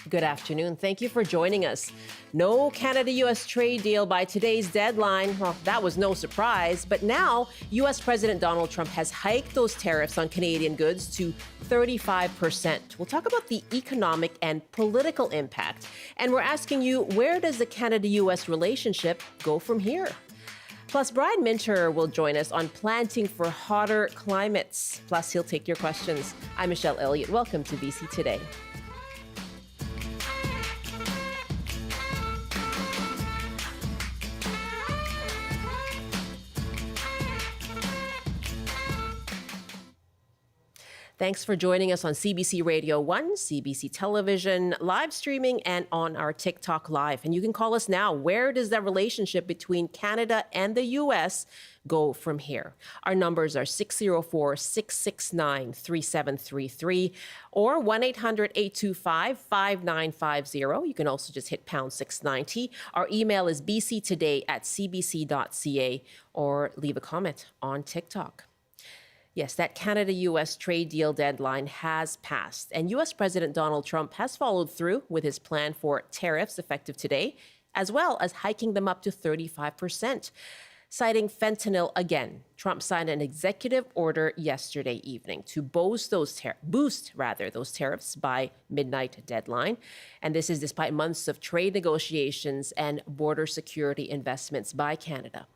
Good afternoon. Thank you for joining us. No Canada-U.S. trade deal by today's deadline. Well, that was no surprise. But now, U.S. President Donald Trump has hiked those tariffs on Canadian goods to 35%. We'll talk about the economic and political impact. And we're asking you, where does the Canada-U.S. relationship go from here? Plus, Brian Minter will join us on planting for hotter climates. Plus, he'll take your questions. I'm Michelle Elliott. Welcome to BC Today. Thanks for joining us on CBC Radio 1, CBC Television, live streaming, and on our TikTok Live. And you can call us now. Where does that relationship between Canada and the U.S. go from here? Our numbers are 604-669-3733 or 1-800-825-5950. You can also just hit pound 690. Our email is bctoday@cbc.ca or leave a comment on TikTok. Yes, that Canada-U.S. trade deal deadline has passed, and U.S. President Donald Trump has followed through with his plan for tariffs effective today, as well as hiking them up to 35%. Citing fentanyl again, Trump signed an executive order yesterday evening to boost those tariffs by midnight deadline. And this is despite months of trade negotiations and border security investments by Canada.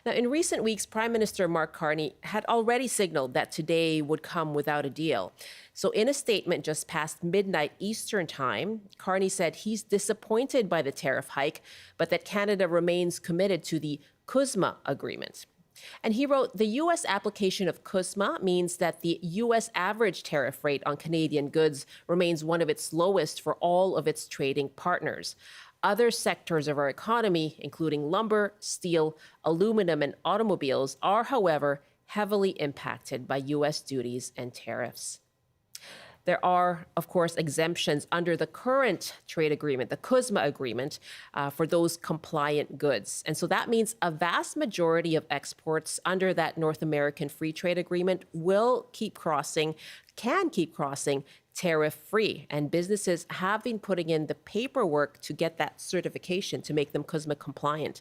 Now, in recent weeks, Prime Minister Mark Carney had already signaled that today would come without a deal. So in a statement just past midnight Eastern time, Carney said he's disappointed by the tariff hike, but that Canada remains committed to the CUSMA agreement. And he wrote, the U.S. application of CUSMA means that the U.S. average tariff rate on Canadian goods remains one of its lowest for all of its trading partners. Other sectors of our economy, including lumber, steel, aluminum, and automobiles, are, however, heavily impacted by U.S. duties and tariffs. There are, of course, exemptions under the current trade agreement, the CUSMA agreement, for those compliant goods. And so that means a vast majority of exports under that North American Free Trade Agreement can keep crossing tariff-free. And businesses have been putting in the paperwork to get that certification to make them CUSMA-compliant.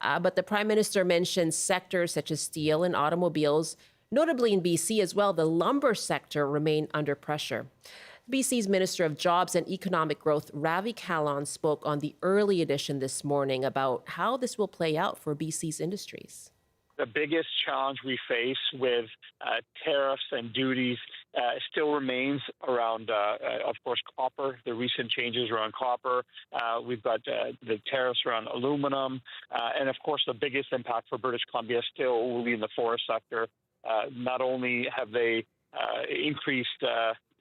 But the Prime Minister mentioned sectors such as steel and automobiles. Notably in BC as well, the lumber sector remain under pressure. BC's Minister of Jobs and Economic Growth, Ravi Kahlon, spoke on the early edition this morning about how this will play out for BC's industries. The biggest challenge we face with tariffs and duties still remains around, of course, copper, the recent changes around copper. We've got the tariffs around aluminum. And, of course, the biggest impact for British Columbia still will be in the forest sector. Not only have they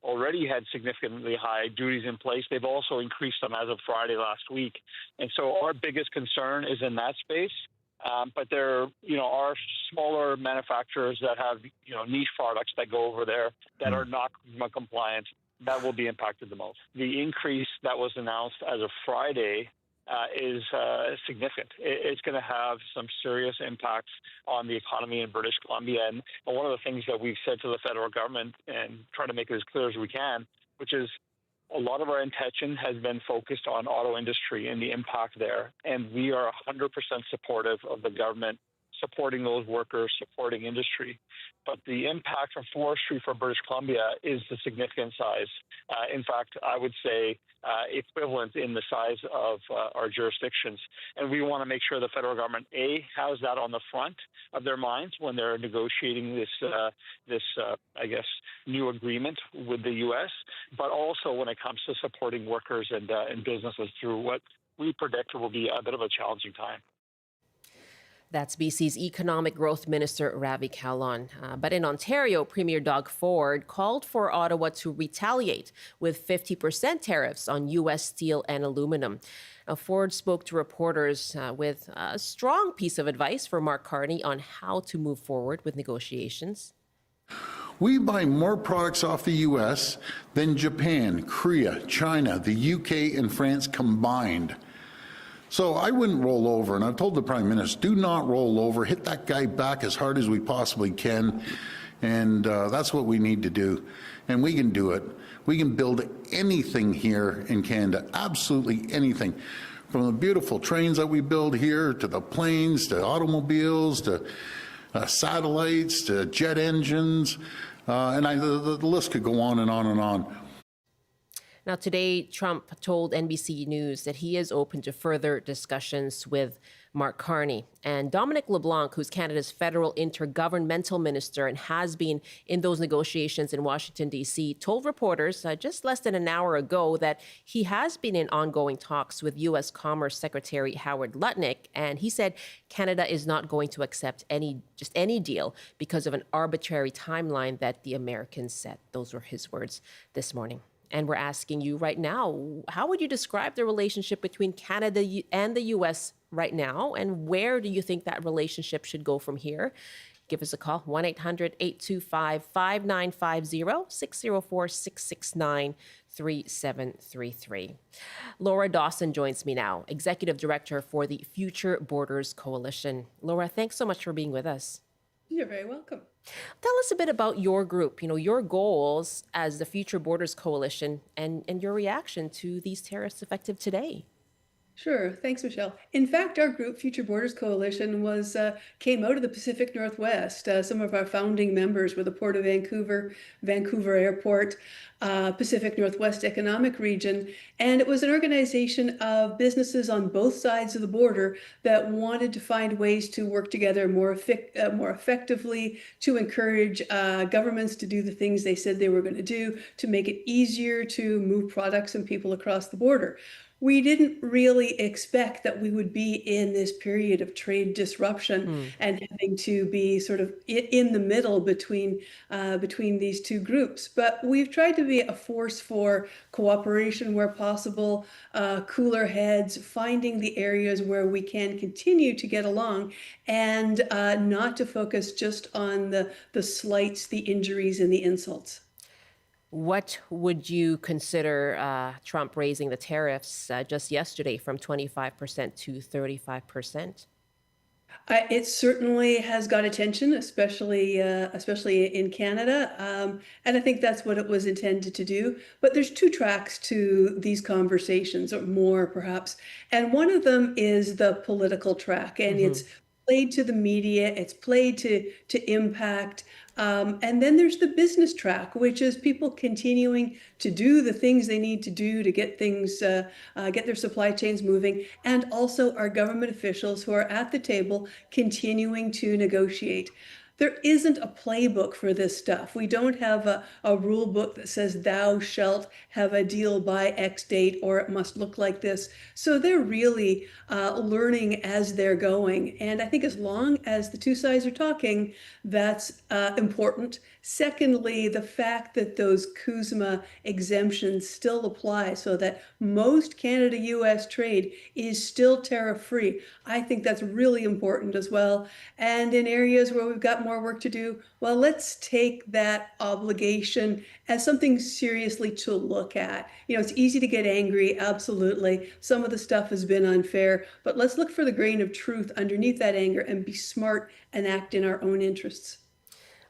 already had significantly high duties in place, they've also increased them as of Friday last week. And so our biggest concern is in that space. But there, are smaller manufacturers that have, niche products that go over there that are not compliant that will be impacted the most. The increase that was announced as of Friday is significant. It's going to have some serious impacts on the economy in British Columbia. And one of the things that we've said to the federal government and try to make it as clear as we can, which is a lot of our intention has been focused on auto industry and the impact there. And we are 100% supportive of the government supporting those workers, supporting industry. But the impact from forestry for British Columbia is the significant size. In fact, I would say equivalent in the size of our jurisdictions. And we want to make sure the federal government, A, has that on the front of their minds when they're negotiating this new agreement with the U.S., but also when it comes to supporting workers and businesses through what we predict will be a bit of a challenging time. That's BC's Economic Growth Minister, Ravi Kahlon. But in Ontario, Premier Doug Ford called for Ottawa to retaliate with 50% tariffs on U.S. steel and aluminum. Now, Ford spoke to reporters with a strong piece of advice for Mark Carney on how to move forward with negotiations. We buy more products off the U.S. than Japan, Korea, China, the U.K., and France combined. So I wouldn't roll over, and I've told the Prime Minister, do not roll over, hit that guy back as hard as we possibly can, and that's what we need to do, and we can do it. We can build anything here in Canada, absolutely anything. From the beautiful trains that we build here, to the planes, to automobiles, to satellites, to jet engines, and the list could go on and on and on. Now, today, Trump told NBC News that he is open to further discussions with Mark Carney. And Dominic LeBlanc, who's Canada's federal intergovernmental minister and has been in those negotiations in Washington, D.C., told reporters just less than an hour ago that he has been in ongoing talks with U.S. Commerce Secretary Howard Lutnick. And he said Canada is not going to accept any deal because of an arbitrary timeline that the Americans set. Those were his words this morning. And we're asking you right now, how would you describe the relationship between Canada and the U.S. right now? And where do you think that relationship should go from here? Give us a call, 1-800-825-5950, 604-669-3733. Laura Dawson joins me now, Executive Director for the Future Borders Coalition. Laura, thanks so much for being with us. You're very welcome. Tell us a bit about your group, your goals as the Future Borders Coalition and your reaction to these tariffs effective today. Sure. Thanks, Michelle. In fact, our group, Future Borders Coalition, came out of the Pacific Northwest. Some of our founding members were the Port of Vancouver, Vancouver Airport, Pacific Northwest Economic Region. And it was an organization of businesses on both sides of the border that wanted to find ways to work together more effectively, to encourage governments to do the things they said they were going to do, to make it easier to move products and people across the border. We didn't really expect that we would be in this period of trade disruption and having to be sort of in the middle between these two groups. But we've tried to be a force for cooperation where possible, cooler heads, finding the areas where we can continue to get along and not to focus just on the slights, the injuries, and the insults. What would you consider Trump raising the tariffs just yesterday from 25% to 35%? It certainly has got attention, especially in Canada, and I think that's what it was intended to do. But there's two tracks to these conversations, or more perhaps, and one of them is the political track, and it's played to the media, it's played to impact. And then there's the business track, which is people continuing to do the things they need to do to get things, get their supply chains moving, and also our government officials who are at the table continuing to negotiate. There isn't a playbook for this stuff. We don't have a rule book that says thou shalt have a deal by X date or it must look like this. So they're really learning as they're going. And I think as long as the two sides are talking, that's important. Secondly, the fact that those CUSMA exemptions still apply so that most Canada-U.S. trade is still tariff-free. I think that's really important as well. And in areas where we've got more work to do, well, let's take that obligation as something seriously to look at. It's easy to get angry, absolutely. Some of the stuff has been unfair, but let's look for the grain of truth underneath that anger and be smart and act in our own interests.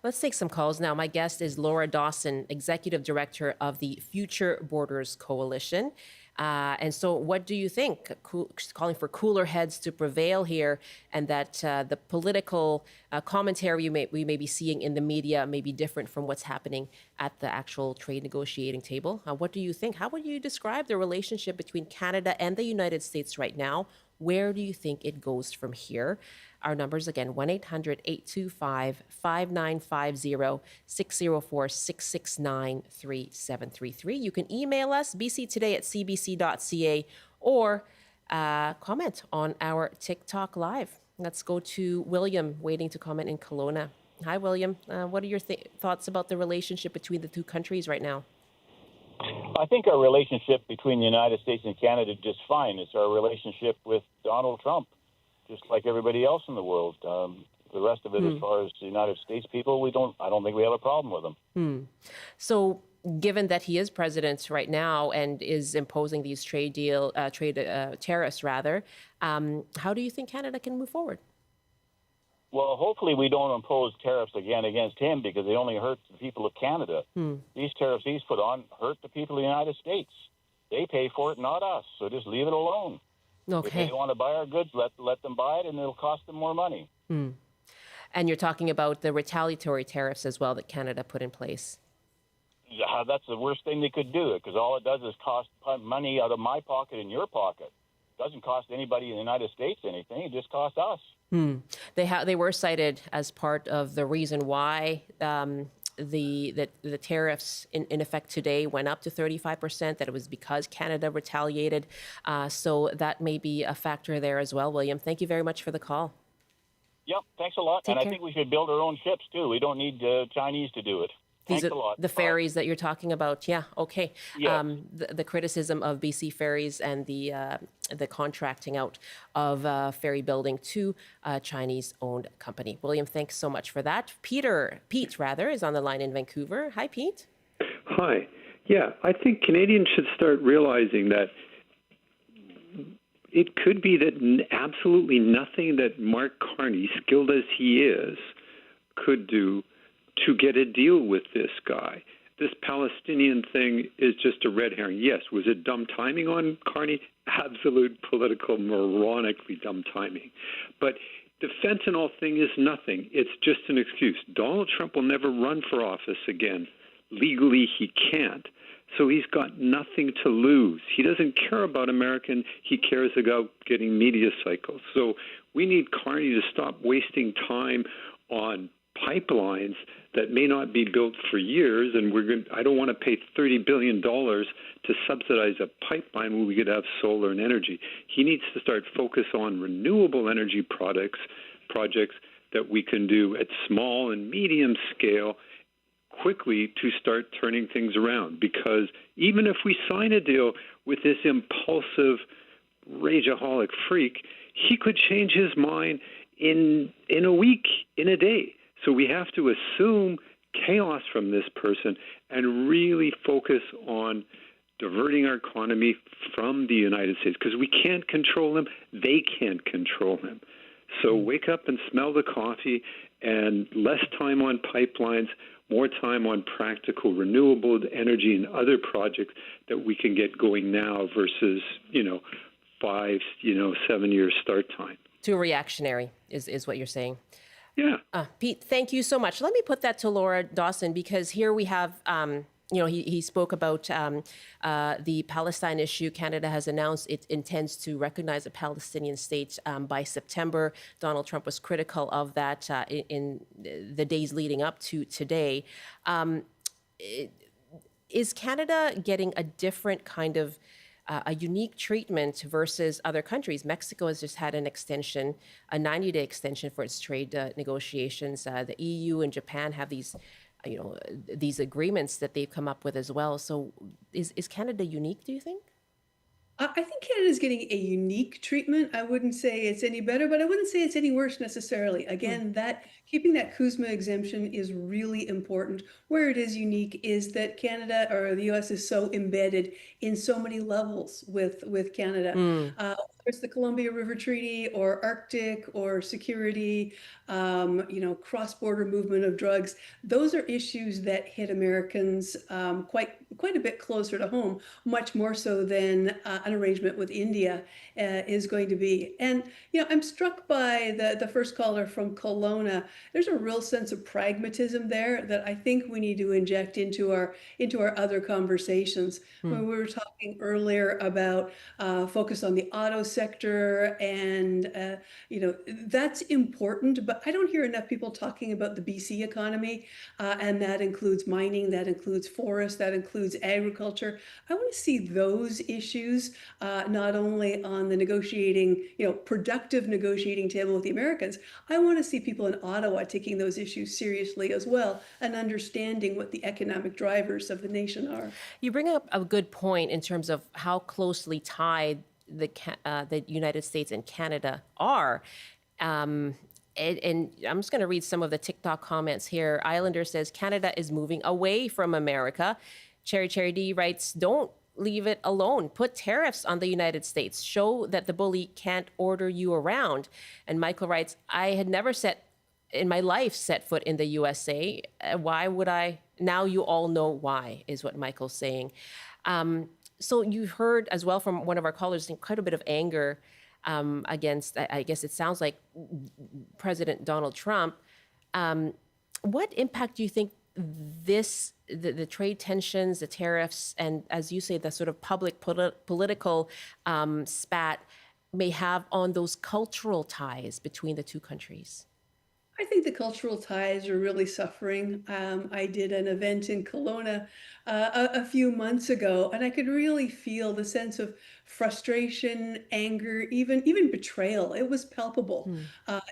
Let's take some calls now. My guest is Laura Dawson, Executive Director of the Future Borders Coalition. And so what do you think? Calling for cooler heads to prevail here, and that the political commentary we may be seeing in the media may be different from what's happening at the actual trade negotiating table. What do you think? How would you describe the relationship between Canada and the United States right now? Where do you think it goes from here? Our numbers again, 1-800-825-5950, 604-669-3733. You can email us, bctoday@cbc.ca, or comment on our TikTok Live. Let's go to William, waiting to comment in Kelowna. Hi, William. What are your thoughts about the relationship between the two countries right now? I think our relationship between the United States and Canada is just fine. It's our relationship with Donald Trump, just like everybody else in the world. The rest of it, as far as the United States people, I don't think we have a problem with them. So given that he is president right now and is imposing these tariffs rather, how do you think Canada can move forward? Well, hopefully we don't impose tariffs again against him because they only hurt the people of Canada. These tariffs he's put on hurt the people of the United States. They pay for it, not us. So just leave it alone. If Okay. they want to buy our goods, let them buy it, and it'll cost them more money. And you're talking about the retaliatory tariffs as well that Canada put in place. Yeah, that's the worst thing they could do, because all it does is cost money out of my pocket and your pocket. It doesn't cost anybody in the United States anything. It just costs us. They were cited as part of the reason why the tariffs in effect today went up to 35%, that it was because Canada retaliated. So that may be a factor there as well. William, thank you very much for the call. Yep, thanks a lot. Take and care. I think we should build our own ships, too. We don't need Chinese to do it. These Thanks are a lot. the ferries that you're talking about. Yeah, okay. Yes. The criticism of BC Ferries and the contracting out of ferry building to a Chinese-owned company. William, thanks so much for that. Pete, is on the line in Vancouver. Hi, Pete. Hi. Yeah, I think Canadians should start realizing that it could be that absolutely nothing that Mark Carney, skilled as he is, could do to get a deal with this guy. This Palestinian thing is just a red herring. Yes, was it dumb timing on Carney? Absolute political, moronically dumb timing. But the fentanyl thing is nothing. It's just an excuse. Donald Trump will never run for office again. Legally, he can't. So he's got nothing to lose. He doesn't care about American. He cares about getting media cycles. So we need Carney to stop wasting time on pipelines that may not be built for years, and I don't want to pay $30 billion to subsidize a pipeline when we could have solar and energy. He needs to start focus on renewable energy projects that we can do at small and medium scale quickly to start turning things around. Because even if we sign a deal with this impulsive rageaholic freak, he could change his mind in a week, in a day. So we have to assume chaos from this person and really focus on diverting our economy from the United States, because we can't control them. They can't control him. So wake up and smell the coffee, and less time on pipelines, more time on practical renewable energy and other projects that we can get going now versus, 5, 7 years start time. Too reactionary is what you're saying. Yeah. Pete, thank you so much. Let me put that to Laura Dawson, because here we have, he spoke about the Palestine issue. Canada has announced it intends to recognize a Palestinian state by September. Donald Trump was critical of that in the days leading up to today. Is Canada getting a different kind of a unique treatment versus other countries? Mexico has just had an extension, a 90-day extension for its trade negotiations. The EU and Japan have these, these agreements that they've come up with as well. So is Canada unique, do you think? I think Canada is getting a unique treatment. I wouldn't say it's any better, but I wouldn't say it's any worse necessarily. Again, that keeping that CUSMA exemption is really important. Where it is unique is that Canada or the U.S. is so embedded in so many levels with Canada. Whether it's the Columbia River Treaty or Arctic or security, cross-border movement of drugs. Those are issues that hit Americans quite a bit closer to home, much more so than an arrangement with India is going to be. And I'm struck by the first caller from Kelowna. There's a real sense of pragmatism there that I think we need to inject into our other conversations. When we were talking earlier about focus on the auto sector, and that's important, but I don't hear enough people talking about the BC economy, and that includes mining, that includes forest, that includes agriculture. I want to see those issues not only on the negotiating, productive negotiating table with the Americans. I want to see people in Ottawa taking those issues seriously as well and understanding what the economic drivers of the nation are. You bring up a good point in terms of how closely tied the United States and Canada are. And I'm just going to read some of the TikTok comments here. Islander says, Canada is moving away from America. Cherry D writes, don't leave it alone. Put tariffs on the United States. Show that the bully can't order you around. And Michael writes, I had never set in my life set foot in the USA. Why would I? Now you all know why, is what Michael's saying. So you heard as well from one of our callers quite a bit of anger against, I guess it sounds like, President Donald Trump. What impact do you think the trade tensions, the tariffs, and as you say, the sort of public political spat may have on those cultural ties between the two countries? I think the cultural ties are really suffering. I did an event in Kelowna a few months ago, and I could really feel the sense of frustration, anger, even betrayal. It was palpable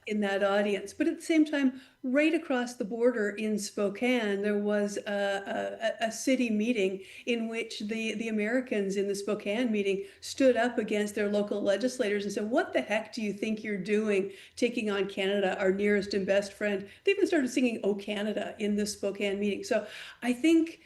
in that audience. But at the same time, right across the border in Spokane, there was a city meeting in which the Americans in the Spokane meeting stood up against their local legislators and said, "What the heck do you think you're doing, taking on Canada, our nearest and best friend?" They even started singing "Oh Canada" in the Spokane meeting. So I think,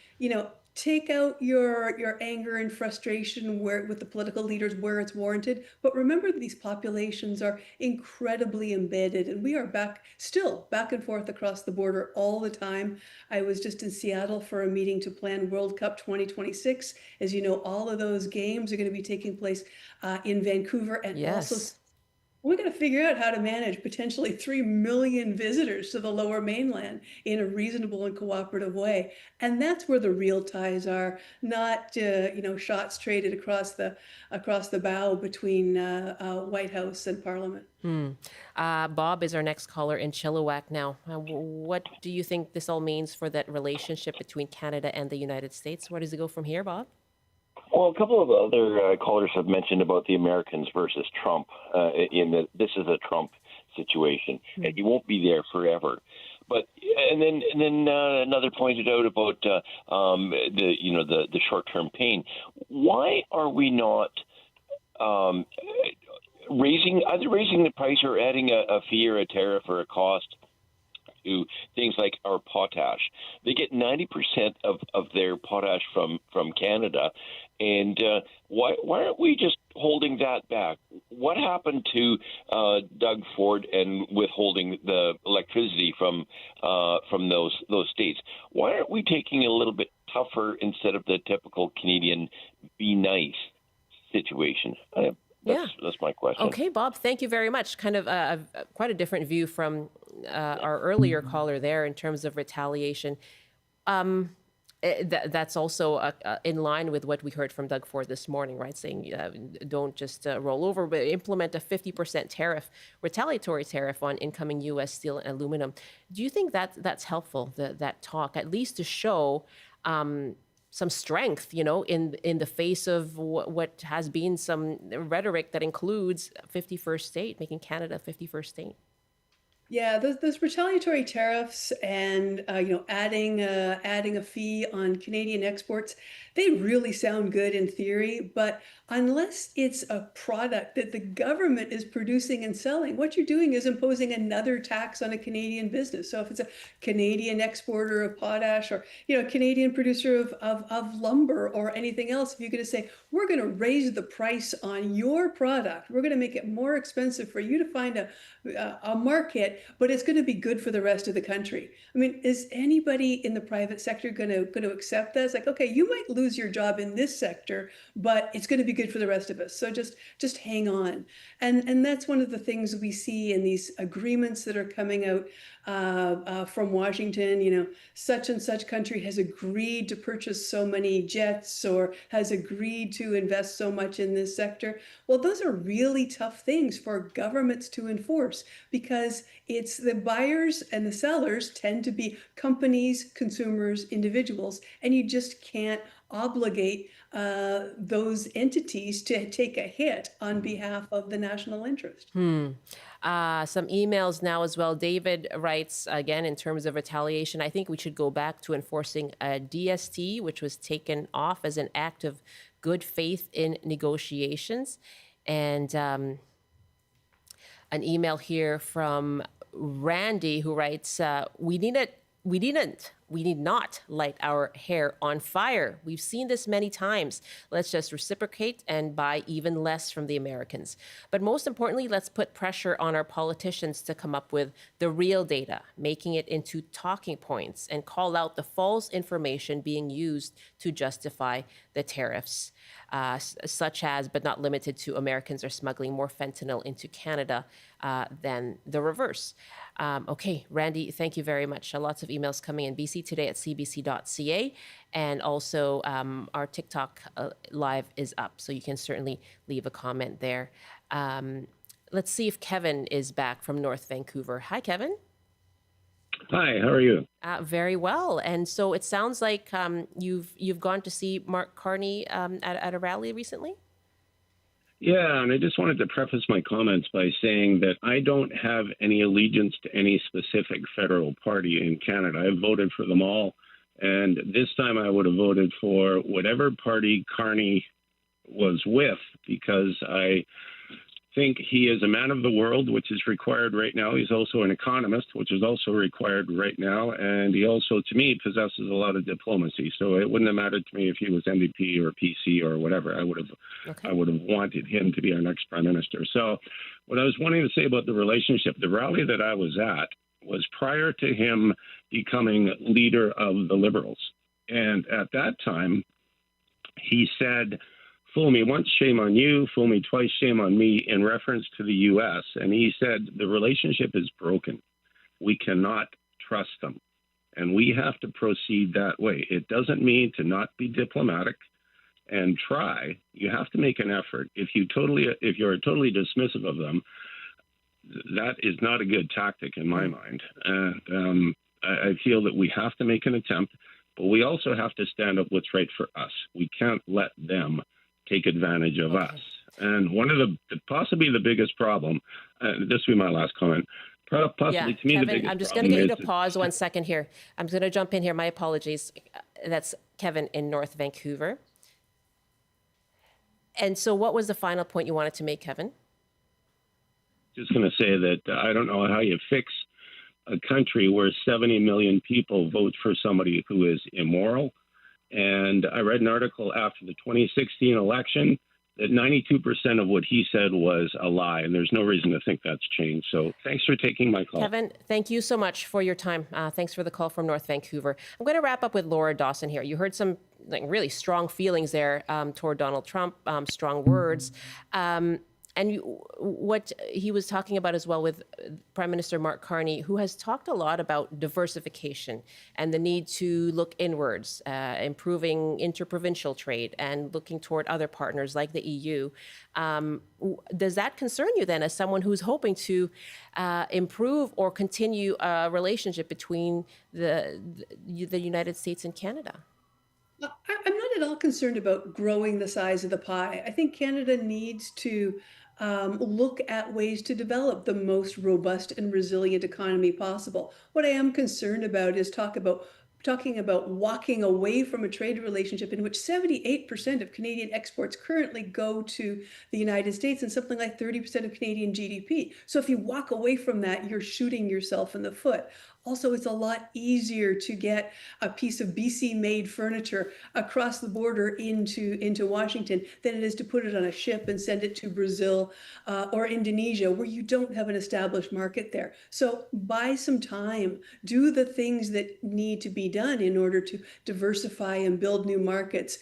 take out your anger and frustration with the political leaders where it's warranted. But remember, these populations are incredibly embedded, and we are still back and forth across the border all the time. I was just in Seattle for a meeting to plan World Cup 2026. As you know, all of those games are going to be taking place in Vancouver, and also we're going to figure out how to manage potentially 3 million visitors to the Lower Mainland in a reasonable and cooperative way. And that's where the real ties are, not shots traded across the bow between White House and Parliament. Bob is our next caller in Chilliwack now. What do you think this all means for that relationship between Canada and the United States? Where does it go from here, Bob? Well, a couple of other callers have mentioned about the Americans versus Trump, in that this is a Trump situation, and he won't be there forever. But and then another pointed out about the short-term pain. Why are we not raising the price or adding a fee or a tariff or a cost to things like our potash? They get 90% of their potash from Canada, and why aren't we just holding that back? What happened to Doug Ford and withholding the electricity from those states? Why aren't we taking a little bit tougher instead of the typical Canadian be nice situation? That's my question. Okay, Bob, thank you very much. Kind of quite a different view from our earlier caller there in terms of retaliation. That's also in line with what we heard from Doug Ford this morning, right? Saying don't just roll over, but implement a 50% tariff, retaliatory tariff on incoming U.S. steel and aluminum. Do you think that's helpful, that talk, at least to show some strength, in the face of what has been some rhetoric that includes 51st state, making Canada a 51st state? Yeah, those retaliatory tariffs and adding a fee on Canadian exports, they really sound good in theory, but unless it's a product that the government is producing and selling, what you're doing is imposing another tax on a Canadian business. So if it's a Canadian exporter of potash or a Canadian producer of lumber or anything else, if you're going to say, we're going to raise the price on your product, we're going to make it more expensive for you to find a market, but it's going to be good for the rest of the country. I mean, is anybody in the private sector going to accept that? It's like, okay, you might lose your job in this sector, but it's going to be good for the rest of us. So just hang on. And that's one of the things we see in these agreements that are coming out from Washington. Such and such country has agreed to purchase so many jets or has agreed to invest so much in this sector. Well, those are really tough things for governments to enforce because it's the buyers and the sellers tend to be companies, consumers, individuals, and you just can't obligate those entities to take a hit on behalf of the national interest. Some emails now as well. David writes, again, in terms of retaliation, I think we should go back to enforcing a DST, which was taken off as an act of good faith in negotiations. And an email here from Randy who writes, we didn't we need not light our hair on fire. We've seen this many times. Let's just reciprocate and buy even less from the Americans. But most importantly, let's put pressure on our politicians to come up with the real data, making it into talking points, and call out the false information being used to justify the tariffs, such as, but not limited to, Americans are smuggling more fentanyl into Canada than the reverse. Okay, Randy, thank you very much. Lots of emails coming in. bctoday@cbc.ca. And also our TikTok live is up, so you can certainly leave a comment there. Let's see if Kevin is back from North Vancouver. Hi, Kevin. Hi, how are you? Very well. And so it sounds like you've gone to see Mark Carney at a rally recently? Yeah, and I just wanted to preface my comments by saying that I don't have any allegiance to any specific federal party in Canada. I've voted for them all, and this time I would have voted for whatever party Carney was with, because I think he is a man of the world, which is required right now. He's also an economist, which is also required right now. And he also, to me, possesses a lot of diplomacy. So it wouldn't have mattered to me if he was NDP or PC or whatever. I would have wanted him to be our next prime minister. So what I was wanting to say about the relationship, the rally that I was at was prior to him becoming leader of the Liberals. And at that time, he said, "Fool me once, shame on you. Fool me twice, shame on me," in reference to the U.S. And he said, the relationship is broken. We cannot trust them. And we have to proceed that way. It doesn't mean to not be diplomatic and try. You have to make an effort. If you're totally dismissive of them, that is not a good tactic in my mind. And I feel that we have to make an attempt, but we also have to stand up what's right for us. We can't let them take advantage of us. And one of possibly the biggest problem, this will be my last comment, possibly to me Kevin, the biggest I'm just going to get you to pause 1 second here. I'm going to jump in here. My apologies. That's Kevin in North Vancouver. And so what was the final point you wanted to make, Kevin? Just going to say that I don't know how you fix a country where 70 million people vote for somebody who is immoral. And I read an article after the 2016 election that 92% of what he said was a lie, and there's no reason to think that's changed. So thanks for taking my call. Kevin, thank you so much for your time. Thanks for the call from North Vancouver. I'm going to wrap up with Laura Dawson here. You heard some really strong feelings there toward Donald Trump, strong words. And what he was talking about as well with Prime Minister Mark Carney, who has talked a lot about diversification and the need to look inwards, improving interprovincial trade and looking toward other partners like the EU. Does that concern you then as someone who's hoping to improve or continue a relationship between the United States and Canada? I'm not at all concerned about growing the size of the pie. I think Canada needs to look at ways to develop the most robust and resilient economy possible. What I am concerned about is talking about walking away from a trade relationship in which 78% of Canadian exports currently go to the United States and something like 30% of Canadian GDP. So if you walk away from that, you're shooting yourself in the foot. Also, it's a lot easier to get a piece of BC-made furniture across the border into Washington than it is to put it on a ship and send it to Brazil or Indonesia, where you don't have an established market there. So buy some time, do the things that need to be done in order to diversify and build new markets,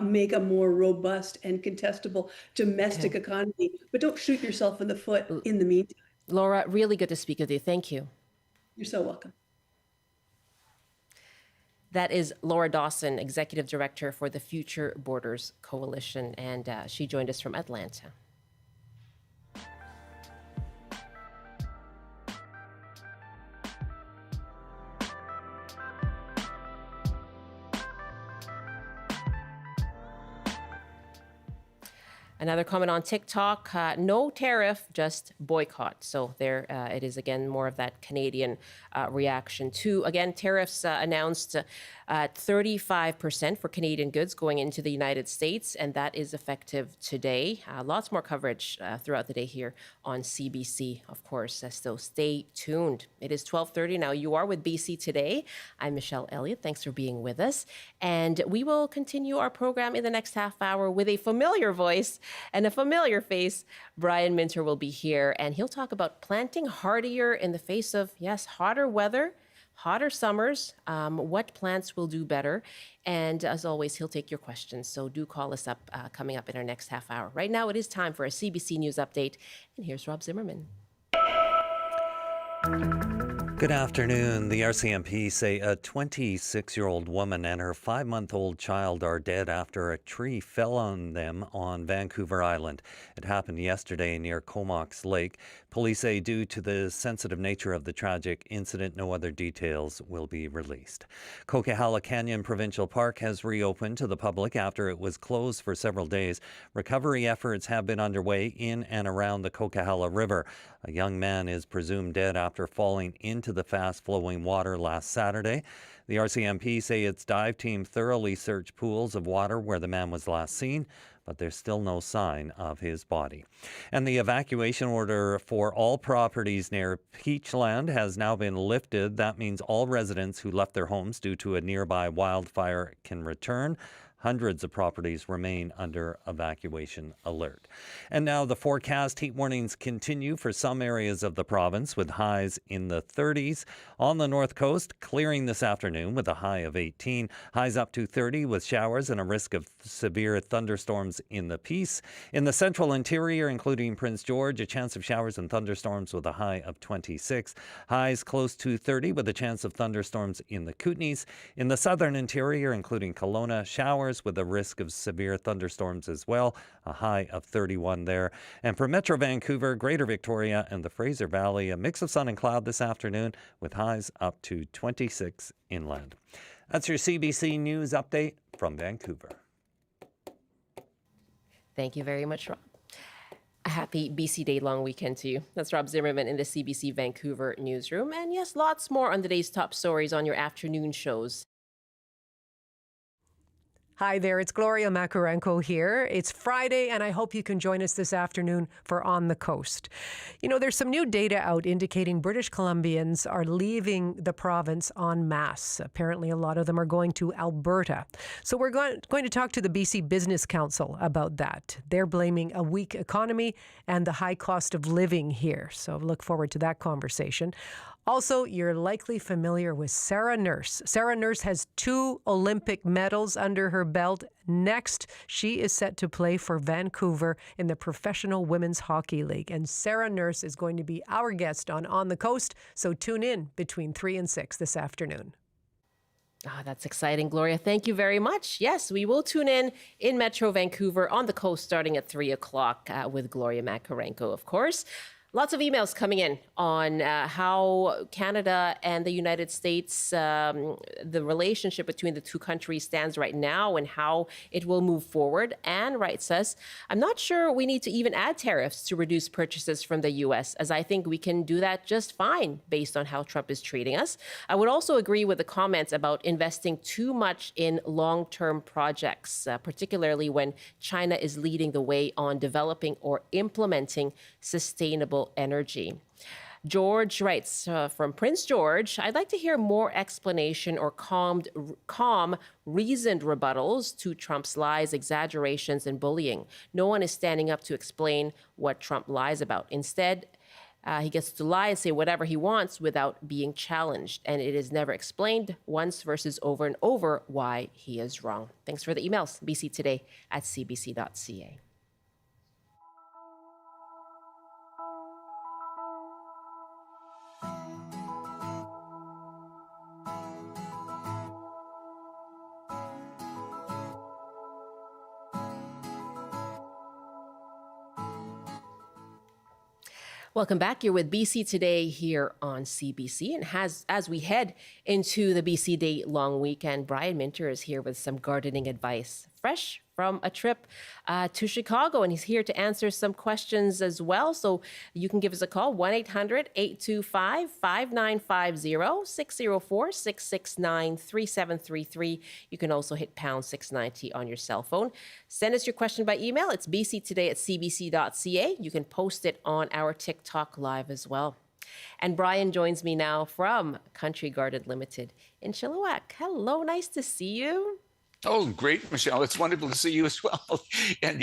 make a more robust and contestable domestic economy, but don't shoot yourself in the foot in the meantime. Laura, really good to speak with you. Thank you. You're so welcome. That is Laura Dawson, Executive Director for the Future Borders Coalition, and she joined us from Atlanta. Another comment on TikTok, no tariff, just boycott. So there it is again, more of that Canadian reaction to, again, tariffs announced at 35% for Canadian goods going into the United States, and that is effective today. Lots more coverage throughout the day here on CBC, of course. So stay tuned. It is 12:30 now. You are with BC Today. I'm Michelle Elliott. Thanks for being with us. And we will continue our program in the next half hour with a familiar voice and a familiar face. Brian Minter will be here, and he'll talk about planting hardier in the face of, yes, hotter weather, hotter summers, what plants will do better. And as always, he'll take your questions. So do call us up coming up in our next half hour. Right now, it is time for a CBC News update. And here's Rob Zimmerman. Good afternoon. The RCMP say a 26-year-old woman and her 5-month-old child are dead after a tree fell on them on Vancouver Island. It happened yesterday near Comox Lake. Police say due to the sensitive nature of the tragic incident, no other details will be released. Coquihalla Canyon Provincial Park has reopened to the public after it was closed for several days. Recovery efforts have been underway in and around the Coquihalla River. A young man is presumed dead after falling into the fast-flowing water last Saturday. The RCMP say its dive team thoroughly searched pools of water where the man was last seen, but there's still no sign of his body. And the evacuation order for all properties near Peachland has now been lifted. That means all residents who left their homes due to a nearby wildfire can return. Hundreds of properties remain under evacuation alert. And now the forecast. Heat warnings continue for some areas of the province with highs in the 30s. On the north coast, clearing this afternoon with a high of 18. Highs up to 30 with showers and a risk of severe thunderstorms in the Peace. In the central interior, including Prince George, a chance of showers and thunderstorms with a high of 26. Highs close to 30 with a chance of thunderstorms in the Kootenays. In the southern interior, including Kelowna, showers with a risk of severe thunderstorms as well, a high of 31 there. And for Metro Vancouver, Greater Victoria, and the Fraser Valley, a mix of sun and cloud this afternoon with highs up to 26 inland. That's your CBC News update from Vancouver. Thank you very much, Rob. A happy BC Day long weekend to you. That's Rob Zimmerman in the CBC Vancouver newsroom. And yes, lots more on the day's top stories on your afternoon shows. Hi there, it's Gloria Makarenko here. It's Friday, and I hope you can join us this afternoon for On the Coast. You know, there's some new data out indicating British Columbians are leaving the province en masse. Apparently, a lot of them are going to Alberta. So we're going to talk to the BC Business Council about that. They're blaming a weak economy and the high cost of living here. So look forward to that conversation. Also, you're likely familiar with Sarah Nurse. Sarah Nurse has 2 Olympic medals under her belt. Next, she is set to play for Vancouver in the Professional Women's Hockey League. And Sarah Nurse is going to be our guest on the Coast. So tune in between 3 and 6 this afternoon. That's exciting, Gloria. Thank you very much. Yes, we will tune in Metro Vancouver on the Coast starting at 3 o'clock with Gloria Makarenko, of course. Lots of emails coming in on how Canada and the United States, the relationship between the two countries stands right now and how it will move forward. Anne writes us, I'm not sure we need to even add tariffs to reduce purchases from the U.S., as I think we can do that just fine based on how Trump is treating us. I would also agree with the comments about investing too much in long-term projects, particularly when China is leading the way on developing or implementing sustainable energy. George writes from Prince George, I'd like to hear more explanation or calm, reasoned rebuttals to Trump's lies, exaggerations, and bullying. No one is standing up to explain what Trump lies about. Instead, he gets to lie and say whatever he wants without being challenged. And it is never explained once versus over and over why he is wrong. Thanks for the emails. BC Today at cbc.ca. Welcome back. You're with BC Today here on CBC. And as we head into the BC Day long weekend, Brian Minter is here with some gardening advice fresh from a trip to Chicago, and he's here to answer some questions as well. So you can give us a call, 1-800-825-5950, 604-669-3733. You can also hit pound 690 on your cell phone. Send us your question by email. It's bctoday@cbc.ca. You can post it on our TikTok live as well. And Brian joins me now from Country Garden Limited in Chilliwack. Hello, nice to see you. Oh, great, Michelle. It's wonderful to see you as well. And,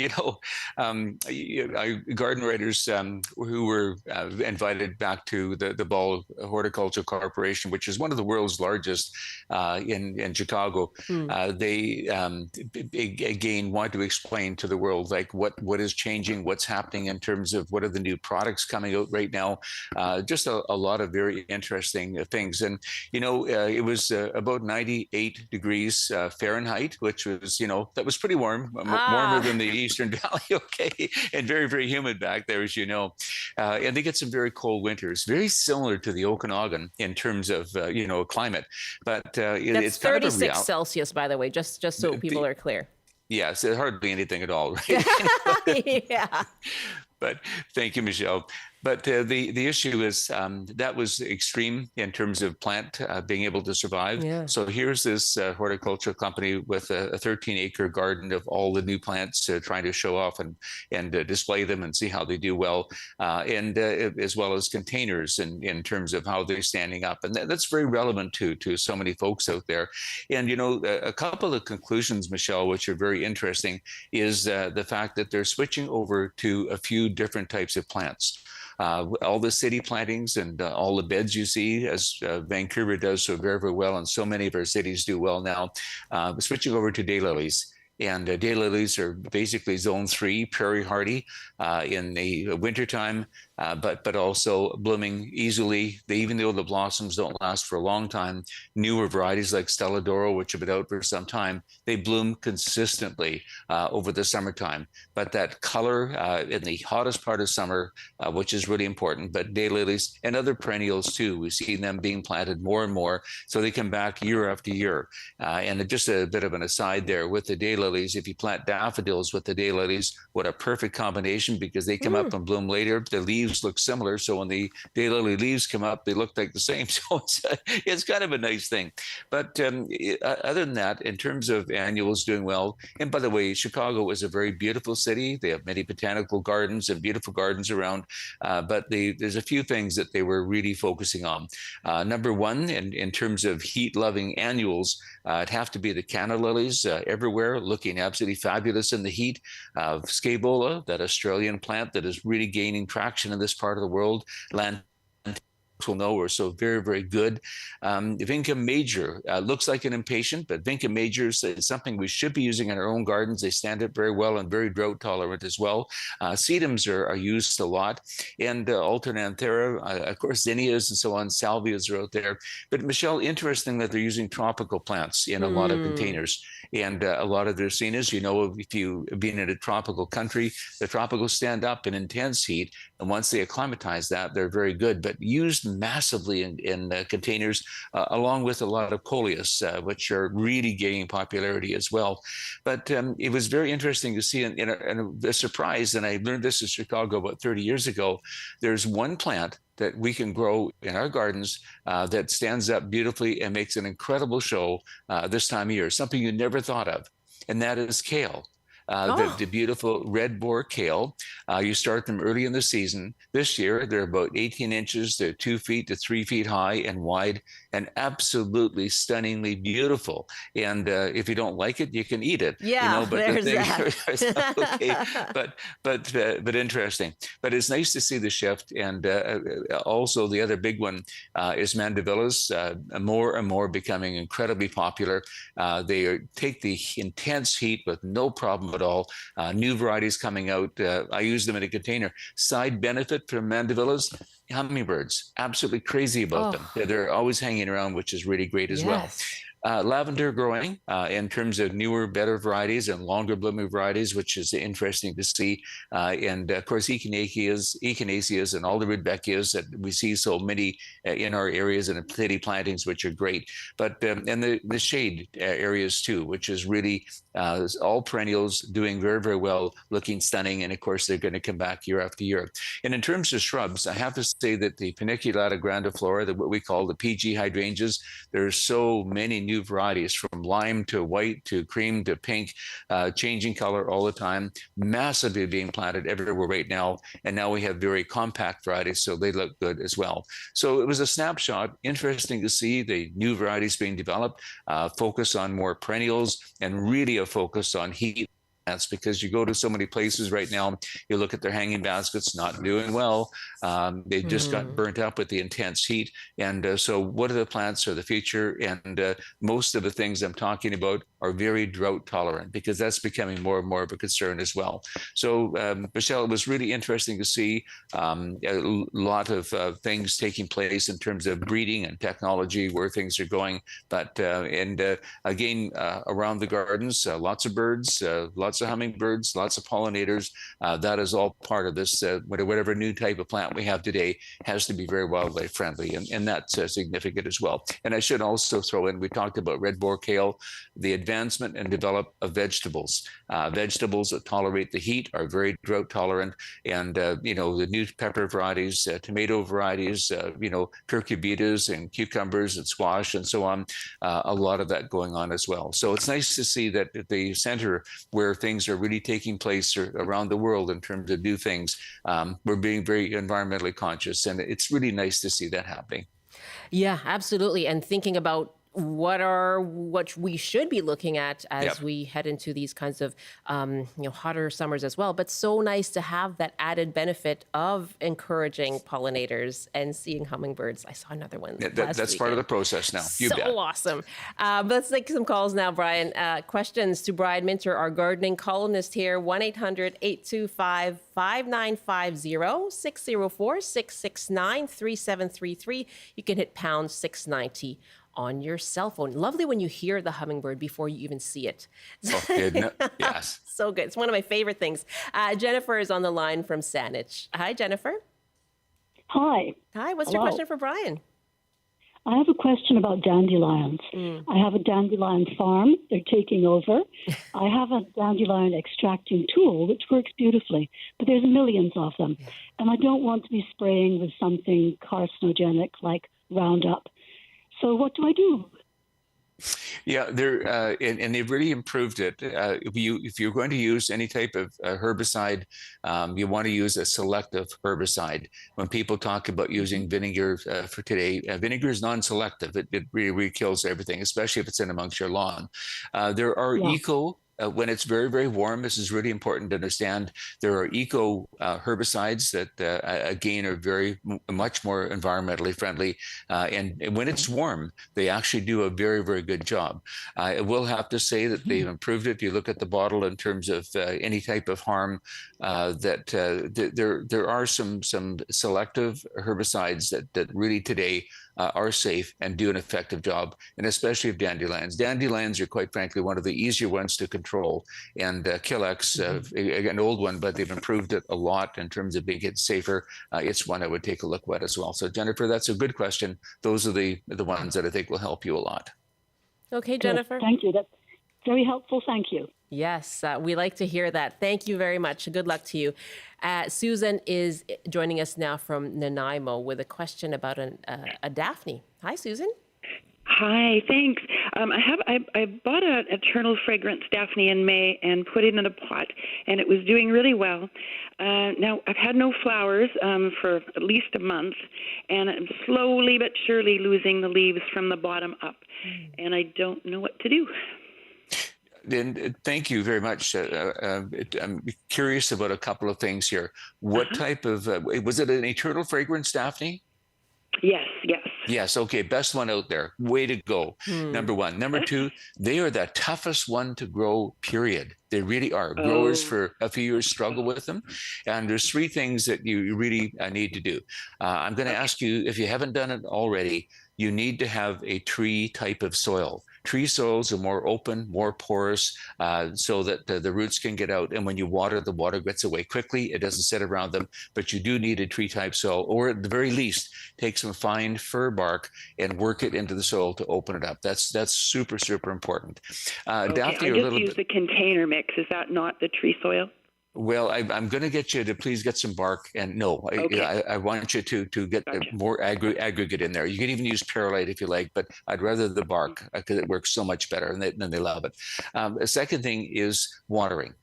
garden writers who were invited back to the Ball Horticultural Corporation, which is one of the world's largest in Chicago, they again want to explain to the world like what is changing, what's happening in terms of what are the new products coming out right now. Just a lot of very interesting things. And, it was about 98 degrees Fahrenheit, which was, that was pretty warm, warmer than the Eastern Valley, okay, and very, very humid back there, as you know. And they get some very cold winters, very similar to the Okanagan in terms of, climate. But that's it's kind 36 of a Celsius, by the way, just so people are clear. Yes, it's hardly anything at all, right? Yeah. But thank you, Michelle. But the issue is that was extreme in terms of plant being able to survive. Yeah. So here's this horticultural company with a 13-acre garden of all the new plants trying to show off and display them and see how they do well, and as well as containers in terms of how they're standing up. And that's very relevant to so many folks out there. And, a couple of conclusions, Michelle, which are very interesting, is the fact that they're switching over to a few different types of plants. All the city plantings and all the beds you see, as Vancouver does so very, very well, and so many of our cities do well now, switching over to daylilies. And daylilies are basically zone 3, prairie hardy in the wintertime, but also blooming easily. Even though the blossoms don't last for a long time, newer varieties like Stella d'Oro, which have been out for some time, they bloom consistently over the summertime. But that color in the hottest part of summer, which is really important, but daylilies and other perennials too, we see them being planted more and more, so they come back year after year. And just a bit of an aside there with the daylilies, if you plant daffodils with the daylilies, what a perfect combination, because they come up and bloom later. The leaves look similar, so when the daylily leaves come up, they look like the same. So it's kind of a nice thing. But other than that, in terms of annuals doing well, and by the way, Chicago is a very beautiful city. They have many botanical gardens and beautiful gardens around, but there's a few things that they were really focusing on. Number one, in terms of heat-loving annuals, it'd have to be the canna lilies everywhere, looking absolutely fabulous in the heat. Scaevola, that Australian plant that is really gaining traction in this part of the world. Will know are so very, very good. Vinca major looks like an impatient, but Vinca majors is something we should be using in our own gardens. They stand up very well and very drought tolerant as well. Sedums are used a lot, and alternanthera, of course, zinnias and so on, salvias are out there. But Michelle, interesting that they're using tropical plants in a lot of containers. And a lot of their scenas, if you've been in a tropical country, the tropicals stand up in intense heat. And once they acclimatize that, they're very good, but used massively in containers, along with a lot of coleus, which are really gaining popularity as well. But it was very interesting to see, and a surprise, and I learned this in Chicago about 30 years ago, there's one plant that we can grow in our gardens that stands up beautifully and makes an incredible show this time of year, something you never thought of, and that is kale. The beautiful red boar kale. You start them early in the season. This year, they're about 18 inches to 2 feet to 3 feet high and wide, and absolutely stunningly beautiful. And if you don't like it, you can eat it. Yeah, but there's that. Okay, but interesting. But it's nice to see the shift. And also the other big one is mandevillas, more and more becoming incredibly popular. They take the intense heat with no problem at all. New varieties coming out. I use them in a container. Side benefit from mandevillas, hummingbirds. Absolutely crazy about them. They're always hanging around, which is really great as well. Lavender growing in terms of newer, better varieties and longer blooming varieties, which is interesting to see. And of course, echinaceas and all the rudbeckias that we see so many in our areas and city plantings, which are great. But and the shade areas too, which is really all perennials doing very, very well, looking stunning. And of course, they're going to come back year after year. And in terms of shrubs, I have to say that the Paniculata grandiflora, what we call the PG hydrangeas, there's so many new varieties, from lime to white to cream to pink, changing color all the time, massively being planted everywhere right now. And now we have very compact varieties, so they look good as well. So it was a snapshot. Interesting to see the new varieties being developed, focus on more perennials, and really a focus on heat. That's because you go to so many places right now, you look at their hanging baskets, not doing well. They just got burnt up with the intense heat. And so what are the plants for the future? And most of the things I'm talking about are very drought tolerant, because that's becoming more and more of a concern as well. So Michelle, it was really interesting to see a lot of things taking place in terms of breeding and technology, where things are going. But again, around the gardens, lots of birds, lots of hummingbirds, lots of pollinators. That is all part of this. Whatever new type of plant we have today has to be very wildlife friendly, and that's significant as well. And I should also throw in, we talked about red boar kale, the advancement and develop of vegetables. Vegetables that tolerate the heat are very drought tolerant, and the new pepper varieties, tomato varieties, cucurbittas and cucumbers and squash and so on. A lot of that going on as well. So it's nice to see that at the center, where things are really taking place around the world in terms of new things, we're being very environmentally conscious, and it's really nice to see that happening. Yeah, absolutely. And thinking about what we should be looking at as we head into these kinds of hotter summers as well. But so nice to have that added benefit of encouraging pollinators and seeing hummingbirds. I saw another one. That's part of the process now. You bet. So awesome. Let's take some calls now, Brian. Questions to Brian Minter, our gardening columnist here. 1-800-825-5950, 604-669-3733. You can hit pound 690 on your cell phone. Lovely when you hear the hummingbird before you even see it. Yes. So good. It's one of my favorite things. Jennifer is on the line from Saanich. Hi, Jennifer. Hi. Hi. What's your question for Brian? I have a question about dandelions. I have a dandelion farm. They're taking over. I have a dandelion extracting tool, which works beautifully, but there's millions of them. And I don't want to be spraying with something carcinogenic like Roundup. So what do I do? Yeah, and they've really improved it. If you're going to use any type of herbicide, you want to use a selective herbicide. When people talk about using vinegar for today, vinegar is non-selective. It really kills everything, especially if it's in amongst your lawn. There are when it's very, very warm, this is really important to understand. There are eco herbicides that, again, are much more environmentally friendly. And when it's warm, they actually do a very, very good job. I will have to say that they've improved it. If you look at the bottle in terms of any type of harm, there are some selective herbicides that really today are safe and do an effective job, and especially of dandelions. Dandelions are, quite frankly, one of the easier ones to control. And Killex, an old one, but they've improved it a lot in terms of making it safer. It's one I would take a look at as well. So, Jennifer, that's a good question. Those are the ones that I think will help you a lot. Okay, Jennifer. Thank you. That's very helpful. Thank you. Yes, we like to hear that. Thank you very much. Good luck to you. Susan is joining us now from Nanaimo with a question about a Daphne. Hi, Susan. Hi, thanks. I bought an eternal fragrance Daphne in May and put it in a pot, and it was doing really well. Now, I've had no flowers for at least a month, and I'm slowly but surely losing the leaves from the bottom up, and I don't know what to do. Then thank you very much. I'm curious about a couple of things here. What type of, was it an eternal fragrance, Daphne? Yes. Yes, okay, best one out there. Way to go, number one. Number two, they are the toughest one to grow, period. They really are. Growers for a few years struggle with them. And there's three things that you really need to do. I'm going to ask you, if you haven't done it already, you need to have a tree type of soil. Tree soils are more open, more porous, so that the roots can get out. And when you water, the water gets away quickly. It doesn't sit around them, but you do need a tree type soil, or at the very least, take some fine fir bark and work it into the soil to open it up. That's super, super important. Okay, Daphne, I just use the container mix. Is that not the tree soil? Well, I'm going to get you to please get some bark, and no, Okay. I want you to get more aggregate in there. You can even use perlite if you like, but I'd rather the bark because it works so much better, and they love it. The second thing is watering.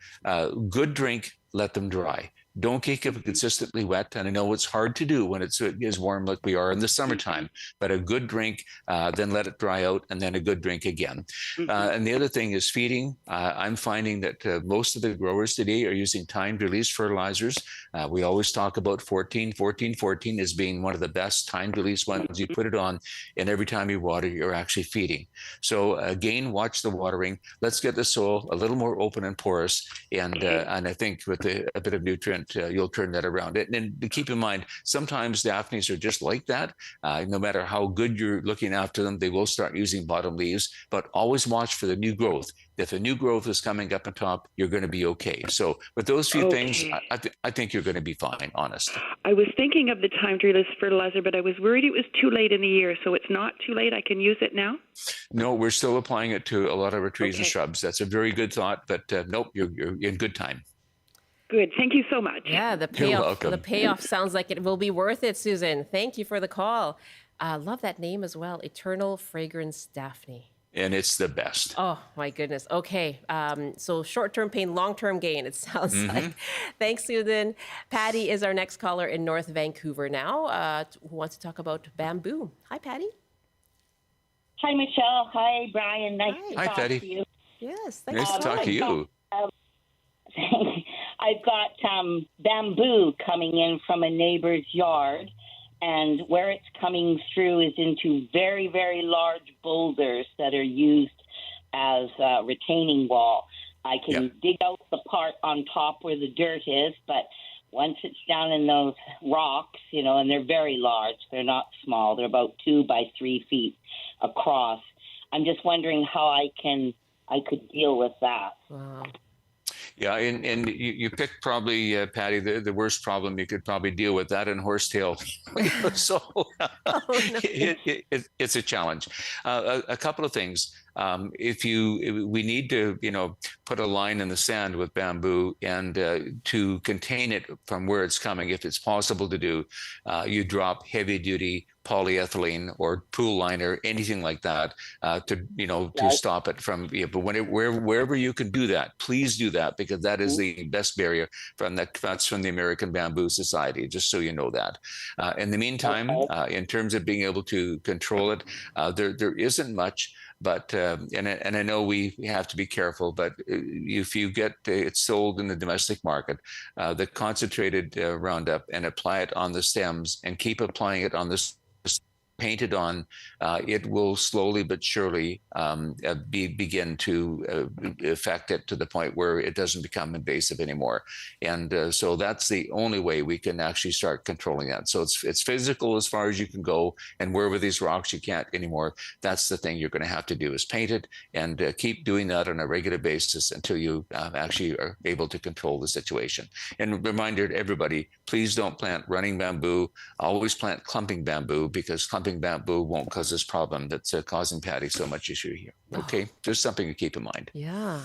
Good drink, let them dry. Don't keep it consistently wet. And I know it's hard to do when it's as warm like we are in the summertime, but a good drink, then let it dry out, and then a good drink again. And the other thing is feeding. I'm finding that most of the growers today are using timed release fertilizers. We always talk about 14, 14, 14 as being one of the best timed release ones. You put it on, and every time you water, you're actually feeding. So again, watch the watering. Let's get the soil a little more open and porous. And I think with a bit of nutrient, you'll turn that around. And keep in mind, sometimes Daphnes are just like that. No matter how good you're looking after them, they will start using bottom leaves, but always watch for the new growth. If a new growth is coming up on top, you're going to be okay. So with those few things, I think you're going to be fine, honest. I was thinking of the timed release fertilizer, but I was worried it was too late in the year. So it's not too late. I can use it now? No, we're still applying it to a lot of our trees and shrubs. That's a very good thought, but nope, you're in good time. Good. Thank you so much. Yeah, the You're payoff. welcome. The payoff sounds like it will be worth it, Susan. Thank you for the call. Love that name as well. Eternal Fragrance Daphne. And it's the best. Oh my goodness. Okay. So short-term pain, long-term gain, it sounds like. Thanks, Susan. Patty is our next caller in North Vancouver now, who wants to talk about bamboo. Hi, Patty. Hi, Michelle. Hi, Brian. Nice to Hi, talk Patty. to you. Yes, thanks Nice for to talk to calling. you. I've got bamboo coming in from a neighbor's yard, and where it's coming through is into very, very large boulders that are used as a retaining wall. I can dig out the part on top where the dirt is, but once it's down in those rocks, and they're very large, they're not small, they're about 2 by 3 feet across. I'm just wondering how I could deal with that. Wow. Yeah, and you picked probably, Patty, the worst problem you could probably deal with, that and horsetail. So it's a challenge. A couple of things. We need to, put a line in the sand with bamboo, and to contain it from where it's coming, if it's possible to do, you drop heavy duty polyethylene or pool liner, anything like that, to stop it from. But wherever you can do that, please do that, because that is the best barrier that's from the American Bamboo Society. Just so you know that. In the meantime, in terms of being able to control it, there isn't much. But and I know we have to be careful, but if you get it sold in the domestic market, the concentrated Roundup, and apply it on the stems and keep applying it on the painted on, it will slowly but surely begin to affect it to the point where it doesn't become invasive anymore. And so that's the only way we can actually start controlling that. So it's physical as far as you can go, and wherever these rocks you can't anymore, that's the thing you're going to have to do, is paint it, and keep doing that on a regular basis until you actually are able to control the situation. And a reminder to everybody, please don't plant running bamboo. Always plant clumping bamboo, because clumping bamboo won't cause this problem that's causing Patty so much issue here. Okay, just something to keep in mind. Yeah.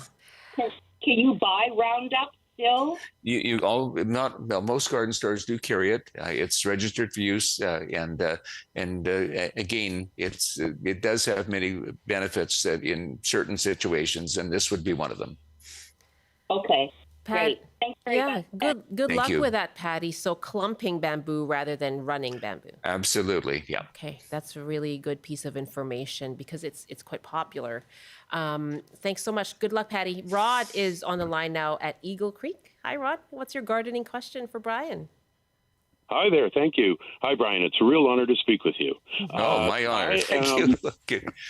Can you buy Roundup still? Most garden stores do carry it. It's registered for use, and again, it does have many benefits in certain situations, and this would be one of them. Okay. Great. Thanks very much. Good luck you. with that, Patty. So clumping bamboo rather than running bamboo. Absolutely, yeah. Okay, that's a really good piece of information, because it's quite popular. Thanks so much. Good luck, Patty. Rod is on the line now at Eagle Creek. Hi, Rod. What's your gardening question for Brian? Hi there. Thank you. Hi, Brian. It's a real honor to speak with you. My honor. Thank you.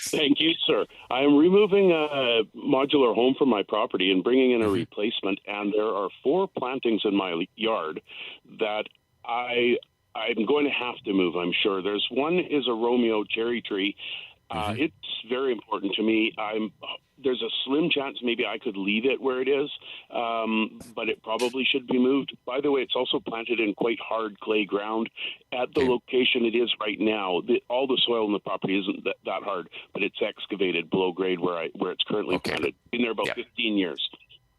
Thank you, sir. I'm removing a modular home from my property and bringing in a replacement, and there are 4 plantings in my yard that I'm going to have to move, I'm sure. One is a Romeo cherry tree, It's very important to me. There's a slim chance maybe I could leave it where it is, but it probably should be moved. By the way, it's also planted in quite hard clay ground. At the location it is right now, all the soil in the property isn't that hard, but it's excavated below grade where it's currently planted. Been there about 15 years.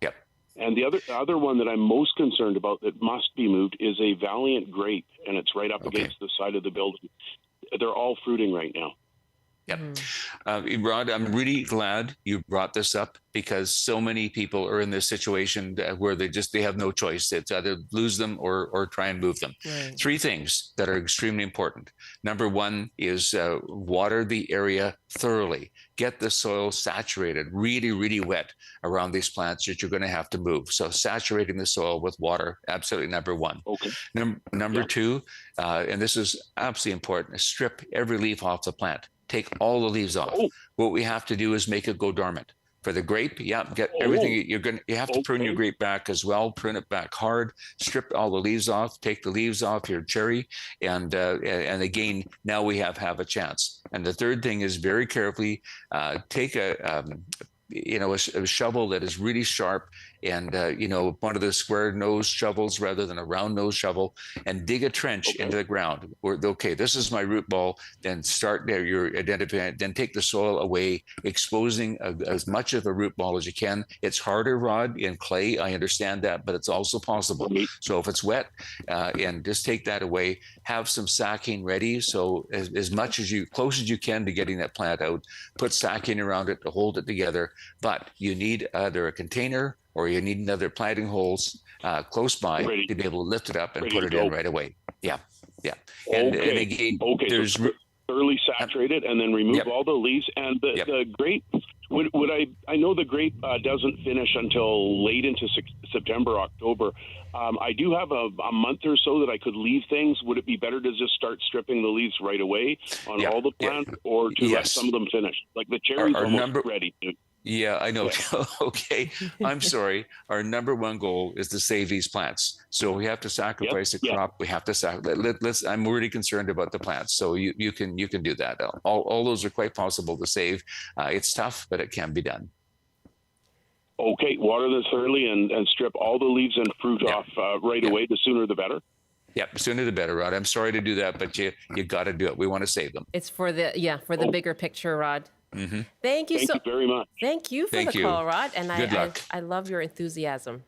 Yep. And the other one that I'm most concerned about that must be moved is a Valiant grape, and it's right up against the side of the building. They're all fruiting right now. Yep. Rod, I'm really glad you brought this up because so many people are in this situation where they have no choice. It's either lose them or try and move them. Right. 3 things that are extremely important. Number 1 is water the area thoroughly. Get the soil saturated, really, really wet around these plants that you're going to have to move. So saturating the soil with water, absolutely number 1. Okay. Number 2, and this is absolutely important, strip every leaf off the plant. Take all the leaves off. What we have to do is make it go dormant. For the grape, get everything. You have to prune your grape back as well. Prune it back hard. Strip all the leaves off. Take the leaves off your cherry, and again, now we have a chance. And the third thing is very carefully take a shovel that is really sharp, and one of the square nose shovels rather than a round nose shovel, and dig a trench into the ground. This is my root ball. Then start there. You're identifying. Then take the soil away, exposing as much of the root ball as you can. It's harder, Rod, in clay. I understand that, but it's also possible. So if it's wet, and just take that away. Have some sacking ready. So as much as close as you can to getting that plant out, put sacking around it to hold it together. But you need either a container or you need another planting holes close by to be able to lift it up and put it in right away. Yeah. And again, there's thoroughly saturated and then remove all the leaves. And the grape, I know the grape doesn't finish until late into September, October. I do have a month or so that I could leave things. Would it be better to just start stripping the leaves right away on all the plants, or to let some of them finish? Like the cherry's almost ready. Yeah, I know. Okay, I'm sorry. Our number 1 goal is to save these plants. So we have to sacrifice a crop. We have to sacrifice. I'm really concerned about the plants. So you can do that. All those are quite possible to save. It's tough, but it can be done. Okay, water this thoroughly and strip all the leaves and fruit off right away. The sooner the better. Yep, the sooner the better, Rod. I'm sorry to do that, but you got to do it. We want to save them. It's for the bigger picture, Rod. Mm-hmm. Thank you very much. Thank you for the call, Rod. And Good luck. I love your enthusiasm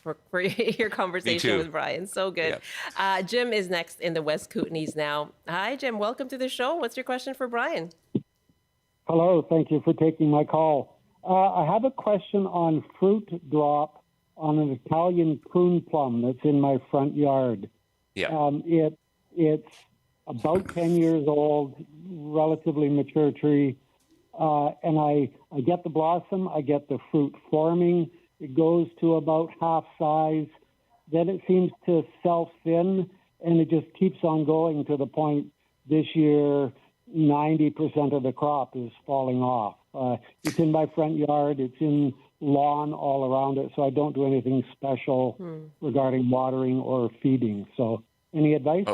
for your conversation with Brian. So good. Yep. Jim is next in the West Kootenays now. Hi, Jim. Welcome to the show. What's your question for Brian? Hello. Thank you for taking my call. I have a question on fruit drop on an Italian prune plum that's in my front yard. Yeah. It's about 10 years old, relatively mature tree. And I get the blossom, I get the fruit forming. It goes to about half size. Then it seems to self-thin, and it just keeps on going to the point this year 90% of the crop is falling off. It's in my front yard. It's in lawn all around it, so I don't do anything special regarding watering or feeding. So any advice?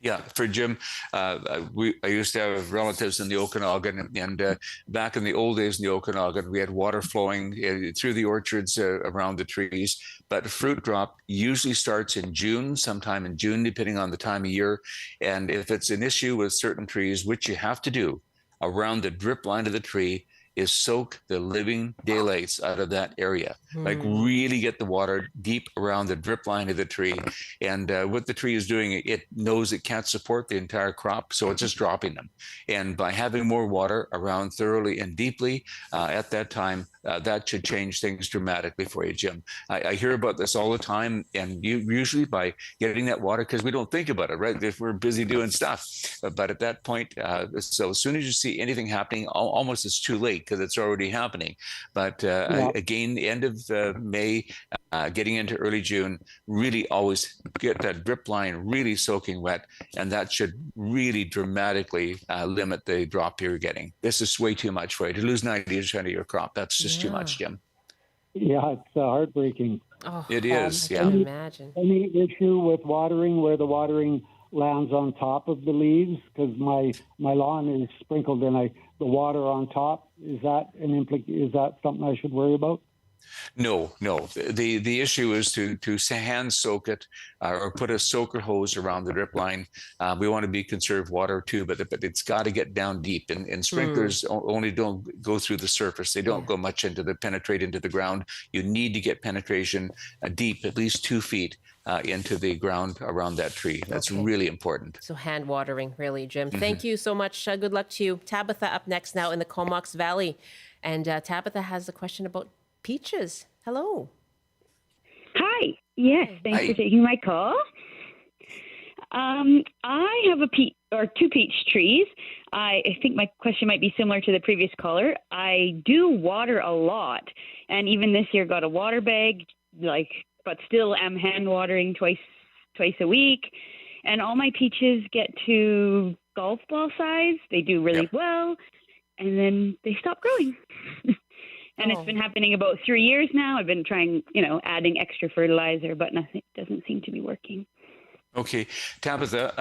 Yeah, for Jim, I used to have relatives in the Okanagan, and back in the old days in the Okanagan, we had water flowing through the orchards around the trees. But fruit drop usually starts in June, sometime in June, depending on the time of year. And if it's an issue with certain trees, which you have to do around the drip line of the tree, is soak the living daylights out of that area. Like really get the water deep around the drip line of the tree. And what the tree is doing, it knows it can't support the entire crop, so it's just dropping them. And by having more water around thoroughly and deeply at that time, that should change things dramatically for you, Jim. I hear about this all the time, and usually by getting that water, because we don't think about it, right? If we're busy doing stuff. But at that point, so as soon as you see anything happening, almost it's too late because it's already happening. But again, the end of May, getting into early June, really always get that drip line really soaking wet, and that should really dramatically limit the drop you're getting. This is way too much for you to lose 90% of your crop. That's just too much, Jim. Yeah, it's heartbreaking. It is. I can imagine. Any issue with watering where the watering lands on top of the leaves because my lawn is sprinkled and the water on top. Is that is that something I should worry about? No. The issue is to hand soak it or put a soaker hose around the drip line. We want to conserve water too, but it's got to get down deep. And sprinklers only don't go through the surface. They don't go much penetrate into the ground. You need to get penetration deep, at least 2 feet into the ground around that tree. That's really important. So hand watering, really, Jim. Thank you so much. Good luck to you. Tabitha up next now in the Comox Valley. And Tabitha has a question about peaches. Hello. Hi. Yes, thanks for taking my call. I have two peach trees. I think my question might be similar to the previous caller. I do water a lot, and even this year got a water bag, but still am hand watering twice a week. And all my peaches get to golf ball size. They do really well, and then they stop growing. And it's been happening about 3 years now. I've been trying, adding extra fertilizer, but nothing doesn't seem to be working. Okay, Tabitha,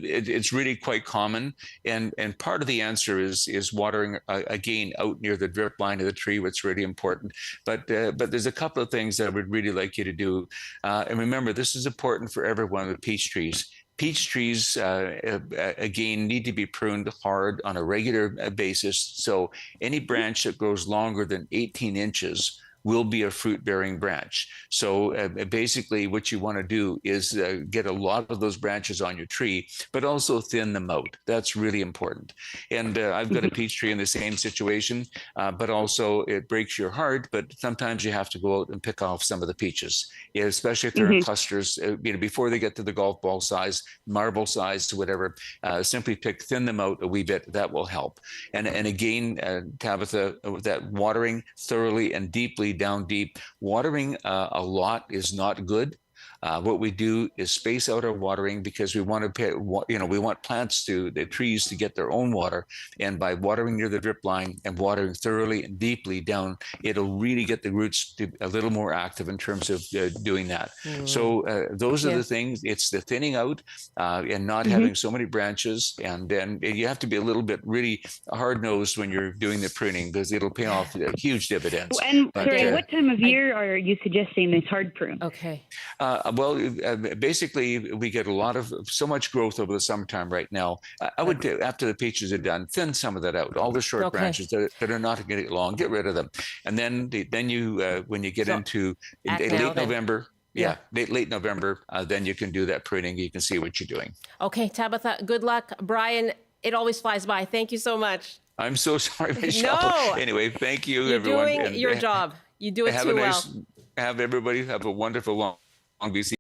it's really quite common, and part of the answer is watering again out near the drip line of the tree, which is really important. But there's a couple of things that I would really like you to do, and remember, this is important for every one of the peach trees. Peach trees, again, need to be pruned hard on a regular basis. So any branch that grows longer than 18 inches will be a fruit-bearing branch. So basically what you want to do is get a lot of those branches on your tree, but also thin them out. That's really important. And I've got a peach tree in the same situation, but also it breaks your heart, but sometimes you have to go out and pick off some of the peaches, especially if they're in clusters, before they get to the golf ball size, marble size, whatever, simply thin them out a wee bit. That will help. And again, Tabitha, that watering thoroughly and deeply down deep. Watering a lot is not good. What we do is space out our watering because we want the trees to get their own water. And by watering near the drip line and watering thoroughly and deeply down, it'll really get the roots to a little more active in terms of doing that. So those are the things. It's the thinning out and not having so many branches. And then you have to be a little bit really hard-nosed when you're doing the pruning because it'll pay off huge dividends. And what time of year are you suggesting this hard prune? Okay. Well, basically, we get so much growth over the summertime right now. I would, after the peaches are done, thin some of that out. All the short branches that are not getting long, get rid of them. And then you, when you get into late November, late November, then you can do that pruning. You can see what you're doing. Okay, Tabitha, good luck. Brian, it always flies by. Thank you so much. I'm so sorry, Michelle. No. Anyway, thank you, everyone. You're doing your job. You do it too well. Have everybody have a wonderful long BC.